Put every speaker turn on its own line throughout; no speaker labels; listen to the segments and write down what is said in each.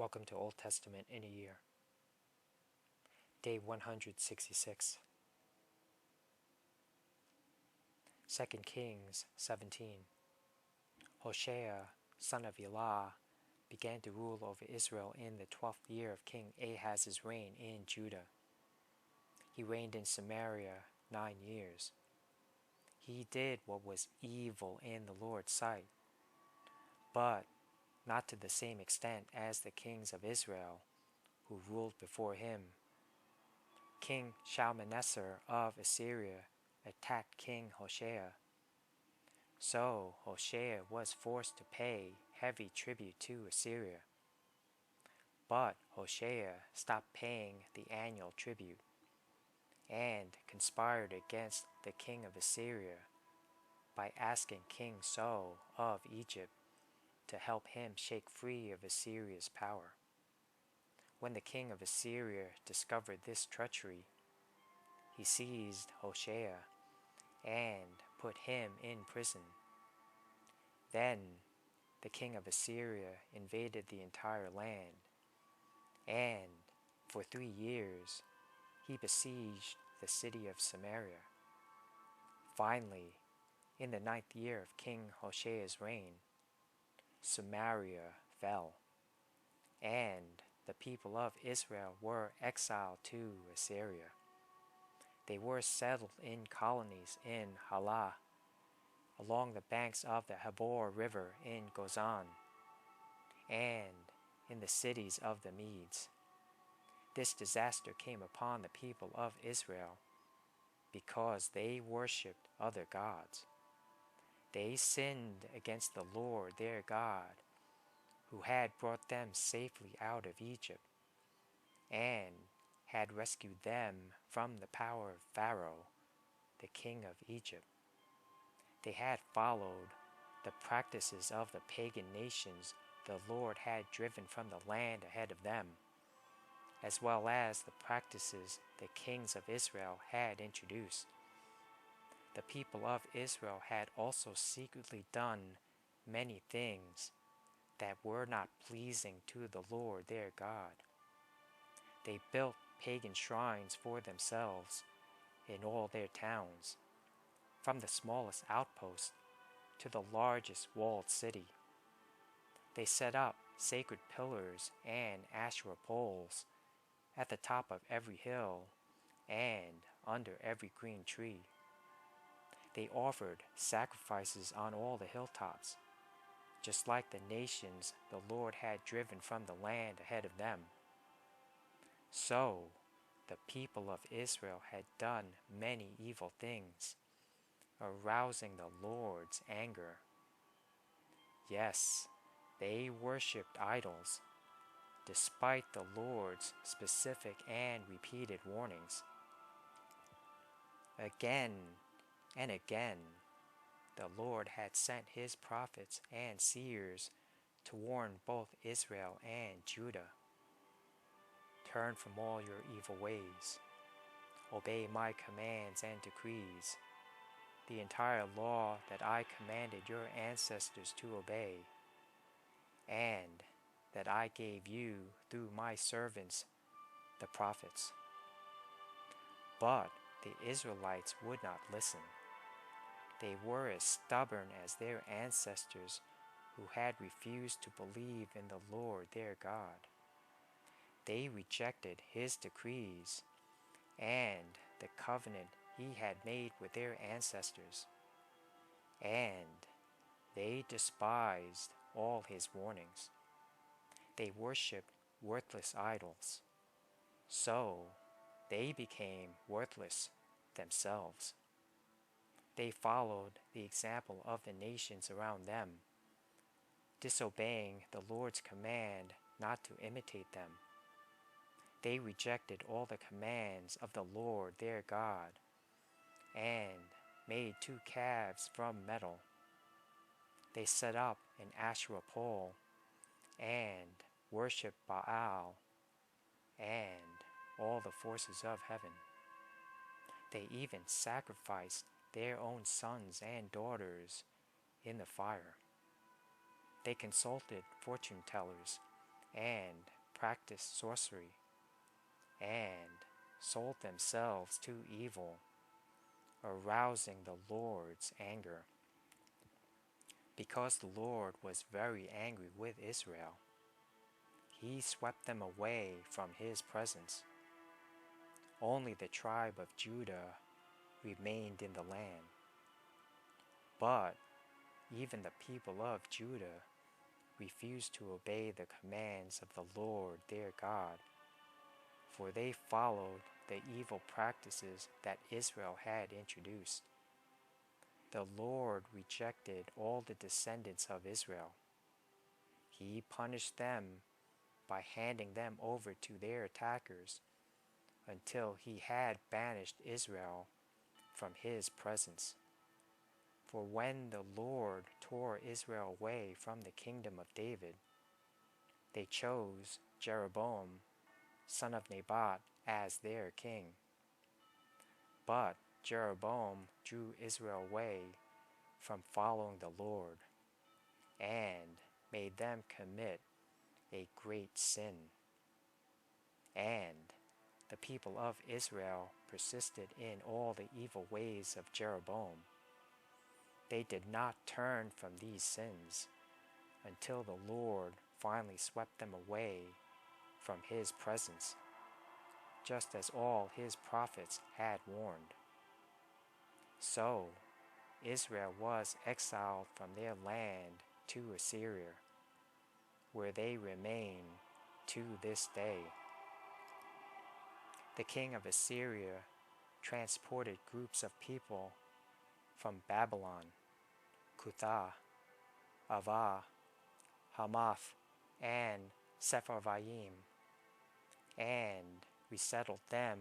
Welcome to Old Testament in a Year. Day 166. 2 Kings 17. Hoshea, son of Elah, began to rule over Israel in the 12th year of King Ahaz's reign in Judah. He reigned in Samaria 9 years. He did what was evil in the Lord's sight, but not to the same extent as the kings of Israel who ruled before him. King Shalmaneser of Assyria attacked King Hoshea. So Hoshea was forced to pay heavy tribute to Assyria. But Hoshea stopped paying the annual tribute and conspired against the king of Assyria by asking King So of Egypt to help him shake free of Assyria's power. When the king of Assyria discovered this treachery, he seized Hoshea and put him in prison. Then the king of Assyria invaded the entire land, and for 3 years he besieged the city of Samaria. Finally, in the 9th year of King Hoshea's reign, Samaria fell, and the people of Israel were exiled to Assyria. They were settled in colonies in Halah, along the banks of the Habor River in Gozan, and in the cities of the Medes. This disaster came upon the people of Israel because they worshipped other gods. They sinned against the Lord their God, who had brought them safely out of Egypt and had rescued them from the power of Pharaoh, the king of Egypt. They had followed the practices of the pagan nations the Lord had driven from the land ahead of them, as well as the practices the kings of Israel had introduced. The people of Israel had also secretly done many things that were not pleasing to the Lord their God. They built pagan shrines for themselves in all their towns, from the smallest outpost to the largest walled city. They set up sacred pillars and Asherah poles at the top of every hill and under every green tree. They offered sacrifices on all the hilltops, just like the nations the Lord had driven from the land ahead of them. So the people of Israel had done many evil things, arousing the Lord's anger. Yes, they worshipped idols, despite the Lord's specific and repeated warnings. Again and again, the Lord had sent his prophets and seers to warn both Israel and Judah. Turn from all your evil ways. Obey my commands and decrees, the entire law that I commanded your ancestors to obey, and that I gave you through my servants, the prophets. But the Israelites would not listen. They were as stubborn as their ancestors who had refused to believe in the Lord their God. They rejected his decrees and the covenant he had made with their ancestors, and they despised all his warnings. They worshipped worthless idols, so they became worthless themselves. They followed the example of the nations around them, disobeying the Lord's command not to imitate them. They rejected all the commands of the Lord their God and made 2 calves from metal. They set up an Asherah pole and worshipped Baal and all the forces of heaven. They even sacrificed their own sons and daughters in the fire. They consulted fortune tellers and practiced sorcery and sold themselves to evil, arousing the Lord's anger. Because the Lord was very angry with Israel, He swept them away from His presence. Only the tribe of Judah remained in the land. But even the people of Judah refused to obey the commands of the Lord their God, for they followed the evil practices that Israel had introduced. The Lord rejected all the descendants of Israel. He punished them by handing them over to their attackers until He had banished Israel from His presence. For when the Lord tore Israel away from the kingdom of David, they chose Jeroboam, son of Nebat, as their king. But Jeroboam drew Israel away from following the Lord and made them commit a great sin. And the people of Israel persisted in all the evil ways of Jeroboam. They did not turn from these sins until the Lord finally swept them away from His presence, just as all His prophets had warned. So Israel was exiled from their land to Assyria, where they remain to this day. The king of Assyria transported groups of people from Babylon, Cutha, Ava, Hamath, and Sepharvaim, and resettled them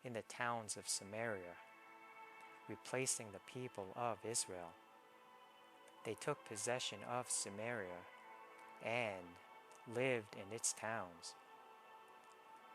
in the towns of Samaria, replacing the people of Israel. They took possession of Samaria and lived in its towns.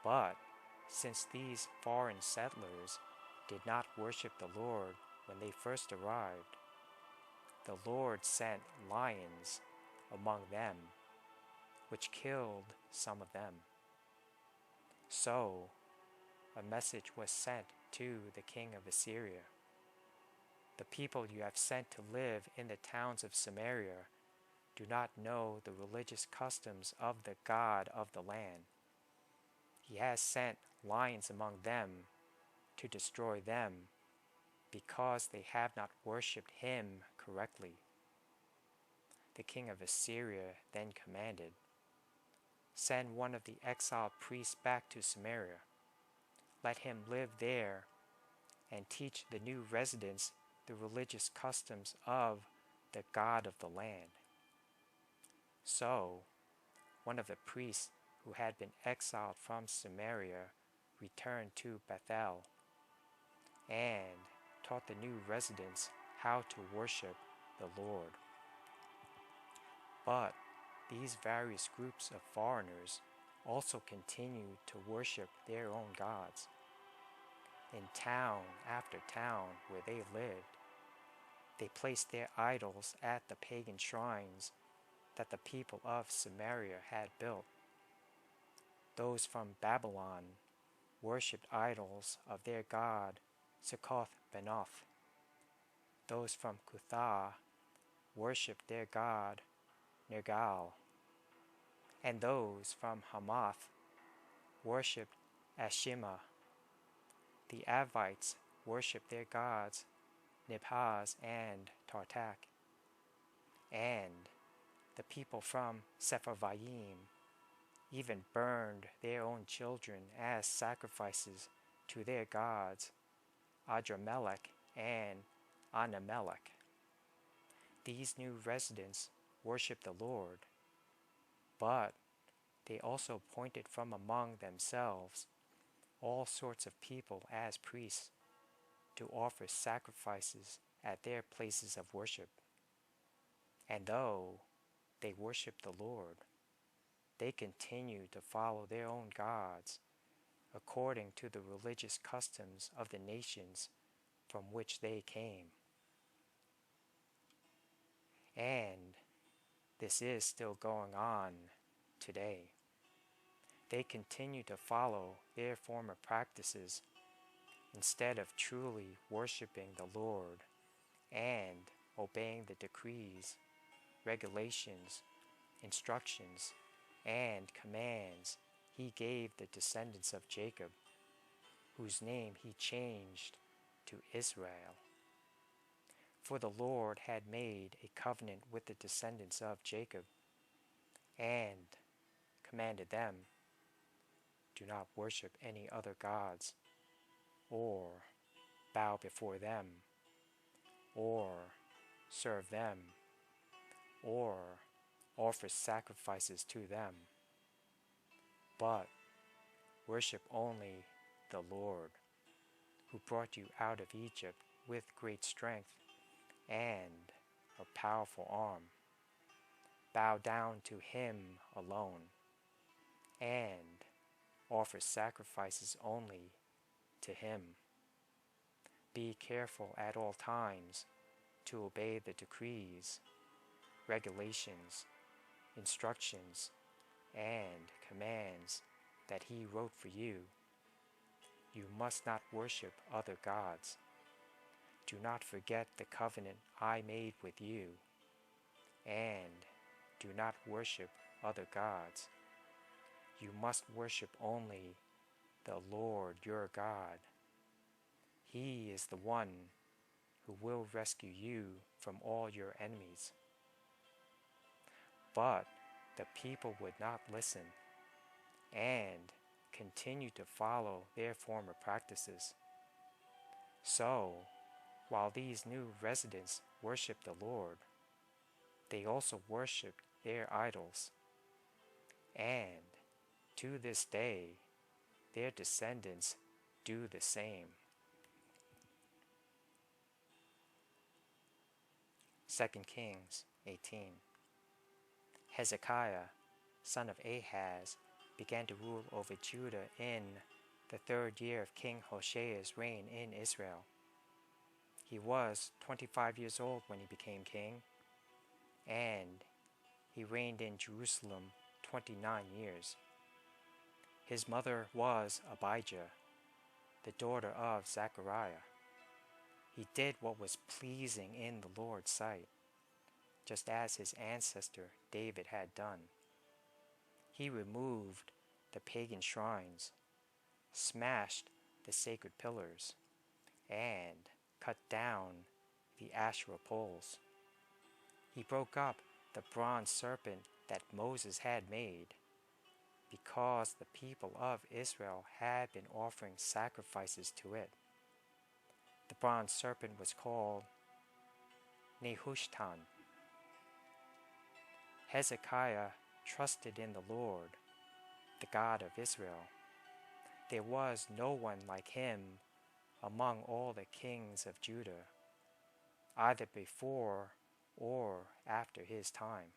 But since these foreign settlers did not worship the Lord when they first arrived, the Lord sent lions among them, which killed some of them. So a message was sent to the king of Assyria: "The people you have sent to live in the towns of Samaria do not know the religious customs of the God of the land. He has sent lions among them to destroy them, because they have not worshipped Him correctly." The king of Assyria then commanded, "Send one of the exiled priests back to Samaria. Let him live there and teach the new residents the religious customs of the God of the land." So one of the priests who had been exiled from Samaria returned to Bethel and taught the new residents how to worship the Lord. But these various groups of foreigners also continued to worship their own gods. In town after town where they lived, they placed their idols at the pagan shrines that the people of Samaria had built. Those from Babylon worshipped idols of their god Succoth-Benoth. Those from Cutha worshipped their god Nergal. And those from Hamath worshipped Ashima. The Avites worshipped their gods Nibhaz and Tartak. And the people from Sepharvaim even burned their own children as sacrifices to their gods Adramelech and Anamelech. These new residents worshiped the Lord, but they also appointed from among themselves all sorts of people as priests to offer sacrifices at their places of worship. And though they worshiped the Lord, they continued to follow their own gods according to the religious customs of the nations from which they came. And this is still going on today. they continue to follow their former practices instead of truly worshiping the Lord and obeying the decrees, regulations, instructions, and commands he gave the descendants of Jacob, whose name he changed to Israel. For the Lord had made a covenant with the descendants of Jacob and commanded them, "Do not worship any other gods, or bow before them, or serve them, or offer sacrifices to them, but worship only the Lord, who brought you out of Egypt with great strength and a powerful arm. Bow down to him alone, and offer sacrifices only to him. Be careful at all times to obey the decrees, regulations, instructions, and commands that he wrote for you. You must not worship other gods. Do not forget the covenant I made with you, and do not worship other gods. You must worship only the Lord your God. He is the one who will rescue you from all your enemies." But the people would not listen and continued to follow their former practices. So, while these new residents worshiped the Lord, they also worshiped their idols, and to this day their descendants do the same. 2 Kings 18. Hezekiah, son of Ahaz, began to rule over Judah in the 3rd year of King Hoshea's reign in Israel. He was 25 years old when he became king, and he reigned in Jerusalem 29 years. His mother was Abijah, the daughter of Zechariah. He did what was pleasing in the Lord's sight, just as his ancestor David had done. He removed the pagan shrines, smashed the sacred pillars, and cut down the Asherah poles. He broke up the bronze serpent that Moses had made, because the people of Israel had been offering sacrifices to it. The bronze serpent was called Nehushtan. Hezekiah trusted in the Lord, the God of Israel. There was no one like him among all the kings of Judah, either before or after his time.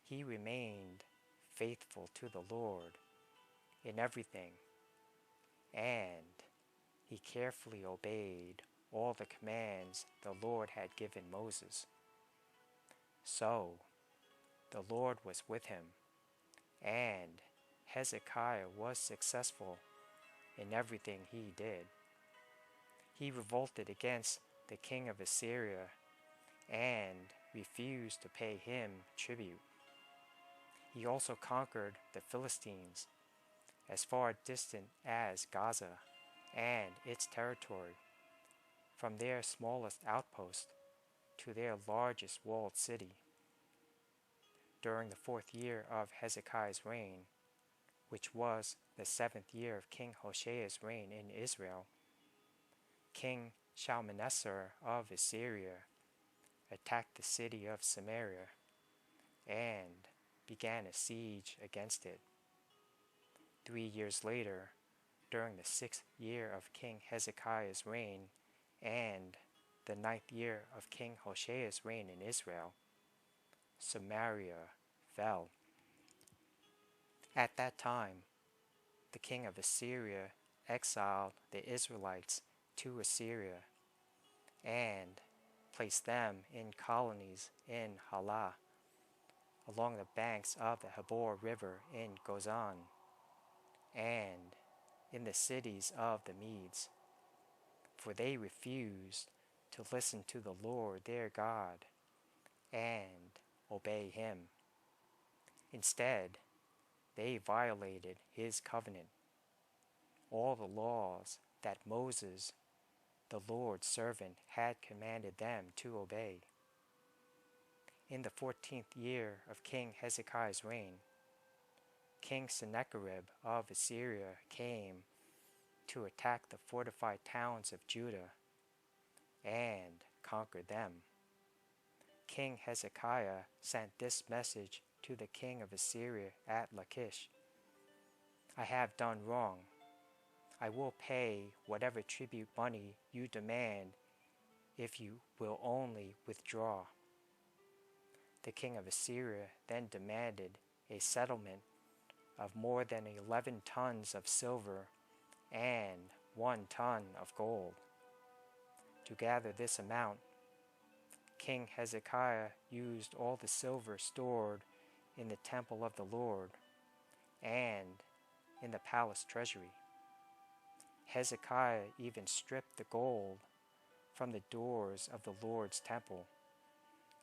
He remained faithful to the Lord in everything, and he carefully obeyed all the commands the Lord had given Moses. So the Lord was with him, and Hezekiah was successful in everything he did. He revolted against the king of Assyria and refused to pay him tribute. He also conquered the Philistines as far distant as Gaza and its territory, from their smallest outpost to their largest walled city. During the 4th year of Hezekiah's reign, which was the 7th year of King Hoshea's reign in Israel, King Shalmaneser of Assyria attacked the city of Samaria and began a siege against it. 3 years later, during the 6th year of King Hezekiah's reign and the 9th year of King Hoshea's reign in Israel, Samaria fell. At that time, the king of Assyria exiled the Israelites to Assyria and placed them in colonies in Halah, along the banks of the Habor River in Gozan. and in the cities of the Medes, for they refused to listen to the Lord their God and obey him. Instead, they violated his covenant, all the laws that Moses, the Lord's servant, had commanded them to obey. In the 14th year of King Hezekiah's reign, King Sennacherib of Assyria came to attack the fortified towns of Judah and conquered them. King Hezekiah sent this message to the king of Assyria at Lachish: I have done wrong. I will pay whatever tribute money you demand if you will only withdraw. The king of Assyria then demanded a settlement of more than 11 tons of silver and 1 ton of gold. To gather this amount, King Hezekiah used all the silver stored in the temple of the Lord and in the palace treasury. Hezekiah even stripped the gold from the doors of the Lord's temple,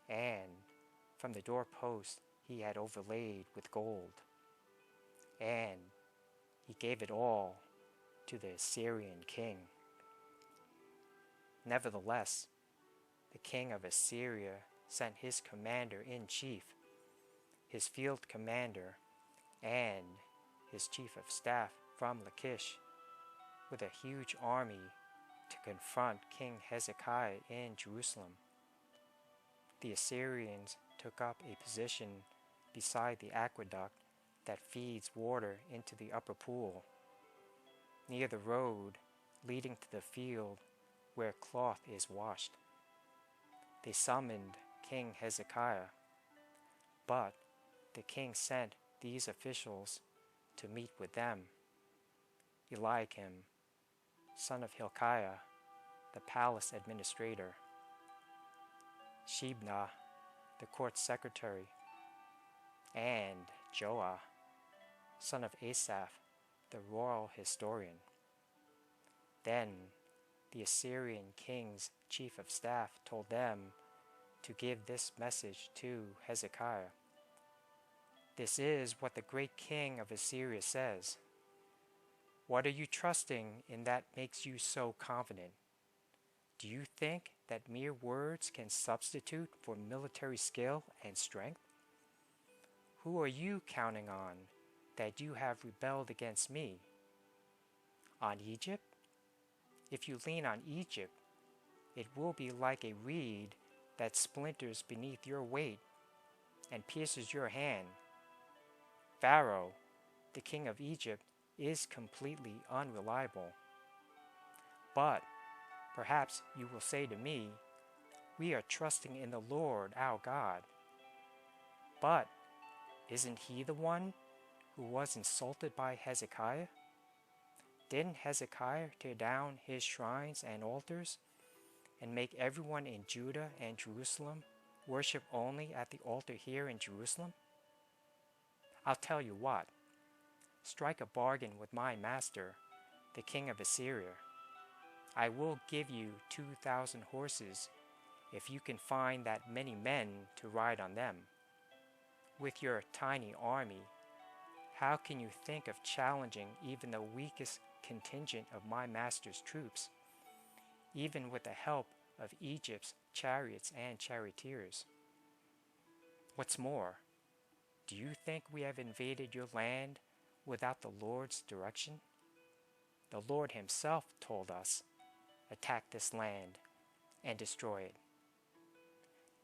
and from the doorposts he had overlaid with gold, and he gave it all to the Assyrian king. Nevertheless, the king of Assyria sent his commander-in-chief, his field commander, and his chief of staff from Lachish with a huge army to confront King Hezekiah in Jerusalem. The Assyrians took up a position beside the aqueduct that feeds water into the upper pool, near the road leading to the field where cloth is washed. They summoned King Hezekiah, but the king sent these officials to meet with them: Eliakim, son of Hilkiah, the palace administrator; Shebna, the court secretary; and Joah, son of Asaph, the royal historian. Then the Assyrian king's chief of staff told them to give this message to Hezekiah: This is what the great king of Assyria says. What are you trusting in that makes you so confident? Do you think that mere words can substitute for military skill and strength? Who are you counting on that you have rebelled against me? On Egypt? If you lean on Egypt, it will be like a reed that splinters beneath your weight and pierces your hand. Pharaoh, the king of Egypt, is completely unreliable. But perhaps you will say to me, we are trusting in the Lord our God. But isn't he the one who was insulted by Hezekiah? Didn't Hezekiah tear down his shrines and altars and make everyone in Judah and Jerusalem worship only at the altar here in Jerusalem? I'll tell you what, strike a bargain with my master, the king of Assyria. I will give you 2,000 horses if you can find that many men to ride on them. With your tiny army, how can you think of challenging even the weakest contingent of my master's troops, even with the help of Egypt's chariots and charioteers? What's more, do you think we have invaded your land without the Lord's direction? The Lord himself told us, attack this land and destroy it.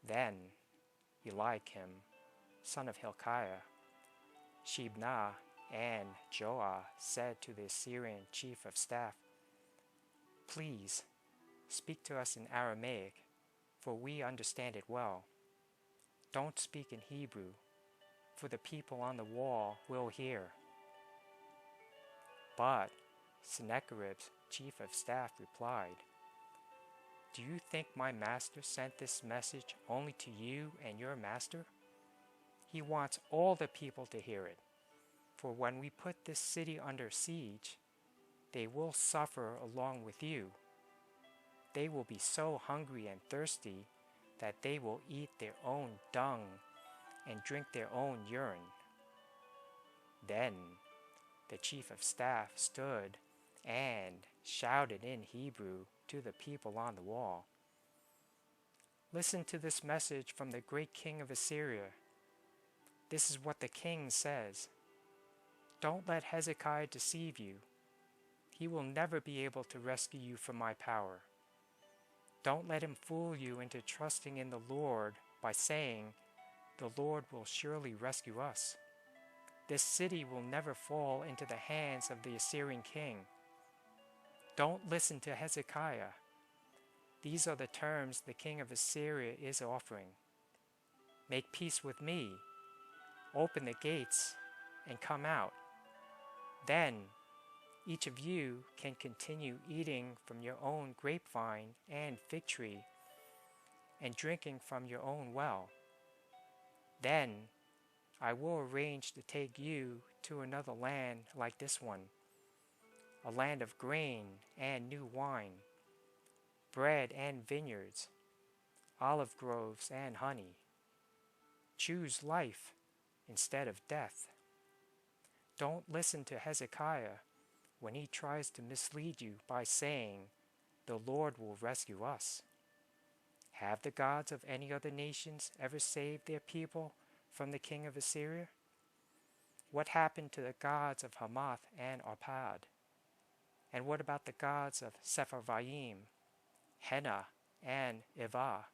Then Eliakim, son of Hilkiah, Shebna, and Joah said to the Assyrian chief of staff, Please speak to us in Aramaic, for we understand it well. Don't speak in Hebrew, for the people on the wall will hear. But Sennacherib's chief of staff replied, Do you think my master sent this message only to you and your master? He wants all the people to hear it. For when we put this city under siege, they will suffer along with you. They will be so hungry and thirsty that they will eat their own dung and drink their own urine." Then the chief of staff stood and shouted in Hebrew to the people on the wall, "Listen to this message from the great king of Assyria. This is what the king says. Don't let Hezekiah deceive you. He will never be able to rescue you from my power. Don't let him fool you into trusting in the Lord by saying, 'The Lord will surely rescue us.' This city will never fall into the hands of the Assyrian king. Don't listen to Hezekiah. These are the terms the king of Assyria is offering. Make peace with me. Open the gates and come out. Then each of you can continue eating from your own grapevine and fig tree and drinking from your own well. Then I will arrange to take you to another land like this one, a land of grain and new wine, bread and vineyards, olive groves and honey. Choose life instead of death. Don't listen to Hezekiah when he tries to mislead you by saying, 'The Lord will rescue us.' Have the gods of any other nations ever saved their people from the king of Assyria? What happened to the gods of Hamath and Arpad? And what about the gods of Sepharvaim, Hena, and Ivah?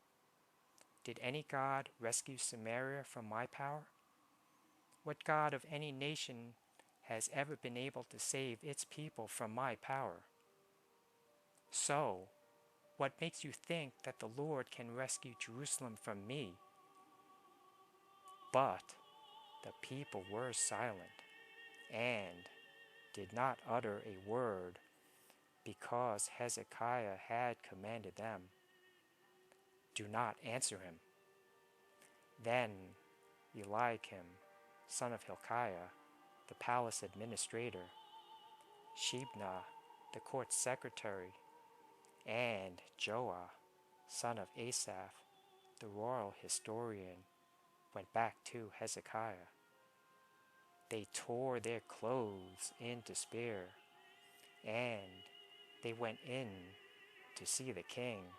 Did any god rescue Samaria from my power? What god of any nation has ever been able to save its people from my power? So, what makes you think that the Lord can rescue Jerusalem from me?" But the people were silent and did not utter a word because Hezekiah had commanded them, "Do not answer him." Then Eliakim, son of Hilkiah, the palace administrator, Shebna, the court secretary, and Joah, son of Asaph, the royal historian, went back to Hezekiah. They tore their clothes in despair, and they went in to see the king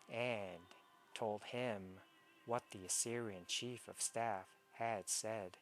and told him what the Assyrian chief of staff had said.